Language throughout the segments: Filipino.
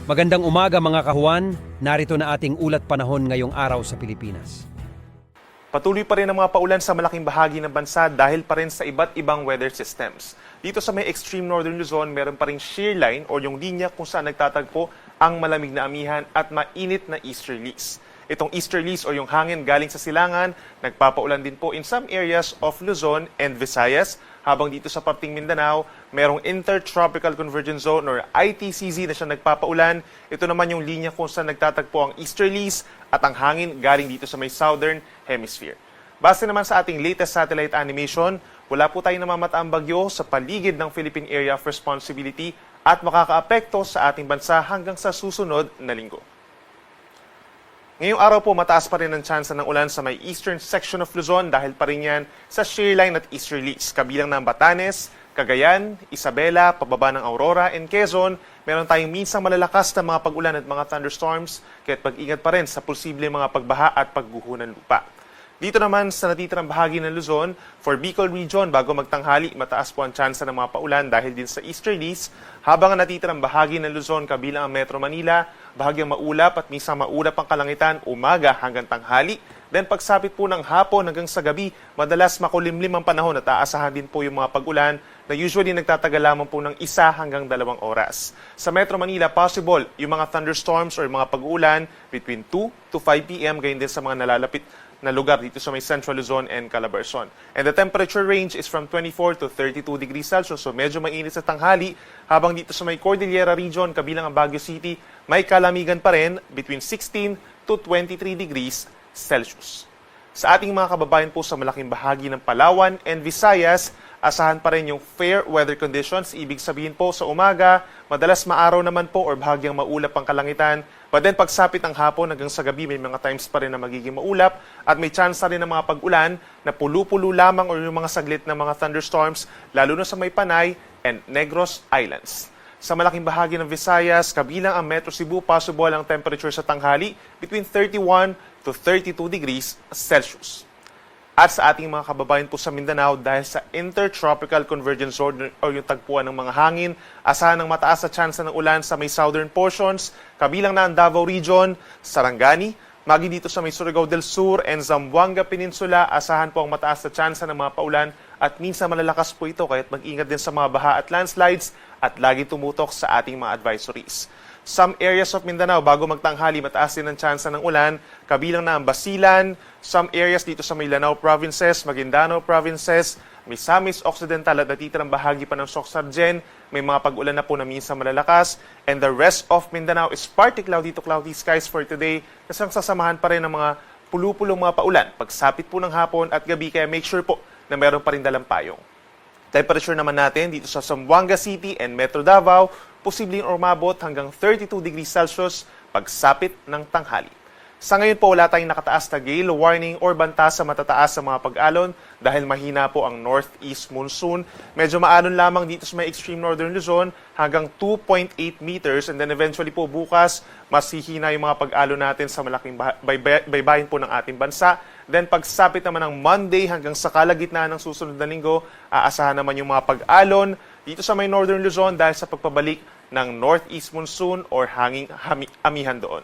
Magandang umaga mga kahuan, narito na ating ulat panahon ngayong araw sa Pilipinas. Patuloy pa rin ang mga paulan sa malaking bahagi ng bansa dahil pa rin sa iba't ibang weather systems. Dito sa may extreme northern Luzon, meron pa rin shear line o yung linya kung saan nagtatagpo ang malamig na amihan at mainit na easterlies. Itong easterlies o yung hangin galing sa silangan, nagpapaulan din po in some areas of Luzon and Visayas, habang dito sa parting Mindanao, merong Intertropical Convergence Zone or ITCZ na siya nagpapaulan. Ito naman yung linya kung saan nagtatagpo ang easterlies at ang hangin galing dito sa may southern hemisphere. Base naman sa ating latest satellite animation, wala po tayong namamataang bagyo sa paligid ng Philippine Area of Responsibility at makakaapekto sa ating bansa hanggang sa susunod na linggo. Ngayong araw po, mataas pa rin ang tsansa ng ulan sa may eastern section of Luzon dahil pa rin yan sa shear line at easterlies. Kabilang ng Batanes, Cagayan, Isabela, pababa ng Aurora, and Quezon, meron tayong minsang malalakas na mga pag-ulan at mga thunderstorms, kaya't pag-ingat pa rin sa posibleng mga pagbaha at pagguho ng lupa. Dito naman sa natitirang bahagi ng Luzon, for Bicol Region, bago magtanghali, mataas po ang tsansa ng mga paulan dahil din sa easterlies, habang ang natitirang bahagi ng Luzon kabilang ang Metro Manila, bahagyang maulap at minsan maulap ang kalangitan umaga hanggang tanghali. Then pagsapit po ng hapon hanggang sa gabi, madalas makulimlim ang panahon at aasahan din po yung mga pag-ulan na usually nagtatagal lamang po ng 1 hanggang 2 oras. Sa Metro Manila, possible yung mga thunderstorms or mga pag-ulan between 2 to 5 p.m. gayon din sa mga nalalapit na lugar dito sa may Central Luzon and Calabarzon. And the temperature range is from 24 to 32 degrees Celsius, so medyo mainit sa tanghali, habang dito sa may Cordillera Region, kabilang ang Baguio City, may kalamigan pa rin between 16 to 23 degrees Celsius. Sa ating mga kababayan po sa malaking bahagi ng Palawan and Visayas, asahan pa rin yung fair weather conditions. Ibig sabihin po sa umaga, madalas maaraw naman po or bahagyang maulap ang kalangitan. But then pagsapit ng hapon hanggang sa gabi, may mga times pa rin na magiging maulap at may chance rin ng mga pag-ulan na pulo-pulo lamang or yung mga saglit na mga thunderstorms, lalo na sa may Panay and Negros Islands. Sa malaking bahagi ng Visayas, kabilang ang Metro Cebu, possible ang temperature sa tanghali between 31 to 32 degrees Celsius. At sa ating mga kababayan po sa Mindanao, dahil sa Intertropical Convergence Zone o yung tagpuan ng mga hangin, asahan ng mataas na tsansa ng ulan sa may southern portions, kabilang na ang Davao Region, Sarangani, magi dito sa may Surigao del Sur and Zamboanga Peninsula, asahan po ang mataas na tsansa ng mga paulan at minsan malalakas po ito, kaya't mag-ingat din sa mga baha at landslides at lagi tumutok sa ating mga advisories. Some areas of Mindanao, bago magtanghali, mataas din ang tsansa ng ulan, kabilang na ang Basilan, some areas dito sa may Lanao Provinces, Maguindanao Provinces, Misamis Occidental at natitirang bahagi pa ng Soc-Sargen, may mga pag-ulan na po na minsan malalakas, and the rest of Mindanao is partly cloudy to cloudy skies for today, kasi ang sasamahan pa rin ng mga pulupulong mga paulan, pagsapit po ng hapon at gabi, kaya make sure po na meron pa rin dalang payong. Temperature naman natin dito sa Zamboanga City and Metro Davao, posibleng umabot hanggang 32 degrees Celsius pagsapit ng tanghali. Sa ngayon po, wala tayong nakataas na gale warning or banta sa matataas sa mga pag-alon dahil mahina po ang northeast monsoon. Medyo maalon lamang dito sa may extreme northern Luzon hanggang 2.8 meters, and then eventually po bukas, mas hihina yung mga pag-alon natin sa malaking baybayin po ng ating bansa. Then pagsapit naman ng Monday hanggang sa kalagitnaan ng susunod na linggo, aasahan naman yung mga pag-alon dito sa may northern Luzon dahil sa pagpabalik ng northeast monsoon or hanging amihan doon.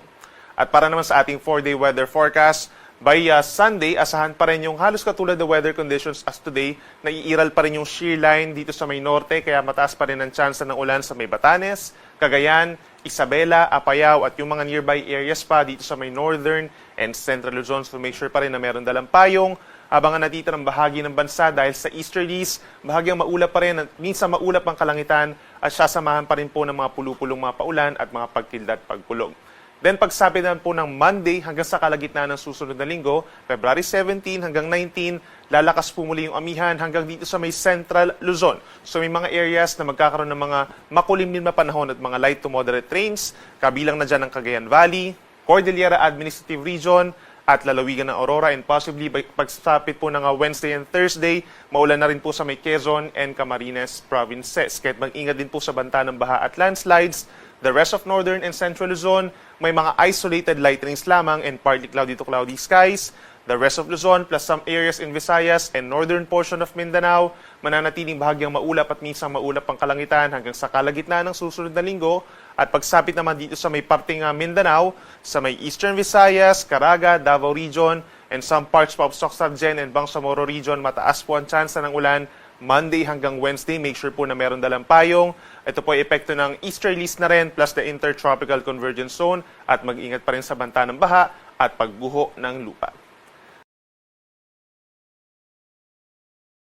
At para naman sa ating 4-day weather forecast, by Sunday, asahan pa rin yung halos katulad na weather conditions as today. Naiiral pa rin yung shear line dito sa may norte, kaya mataas pa rin ang tsansa ng ulan sa may Batanes, Cagayan, Isabela, Apayao at yung mga nearby areas pa dito sa may northern and central Luzon. So make sure pa rin na meron dalang payong. Habang ang natitirang bahagi ng bansa dahil sa easterlies, bahagyang maulap pa rin at minsan maulap ang kalangitan at sasamahan pa rin po ng mga pulupulong mga paulan at mga pagkildat pagkulog. Then pagsapit naman po ng Monday hanggang sa kalagitnaan ng susunod na linggo, February 17 hanggang 19, lalakas po muli yung amihan hanggang dito sa may Central Luzon. So may mga areas na magkakaroon ng mga makulimlim na panahon at mga light to moderate rains, kabilang na dyan ang Cagayan Valley, Cordillera Administrative Region, at lalawigan ng Aurora, and possibly pagsapit po ng Wednesday and Thursday, maulan na rin po sa may Quezon and Camarines Provinces. Kahit mag-ingat din po sa banta ng baha at landslides, the rest of northern and central Luzon, may mga isolated light rains lamang and partly cloudy to cloudy skies. The rest of Luzon plus some areas in Visayas and northern portion of Mindanao, mananatiling bahagyang maulap at minsan maulap ang kalangitan hanggang sa kalagitnaan ng susunod na linggo. At pagsapit naman dito sa may parting Mindanao, sa may eastern Visayas, Caraga, Davao Region, and some parts pa of Socsagen and Bangsamoro Region, mataas po ang tsansa ng ulan Monday hanggang Wednesday. Make sure po na meron dalang payong. Ito po ay epekto ng easterlies na rin plus the intertropical convergence zone at mag-ingat pa rin sa banta ng baha at pagbuho ng lupa.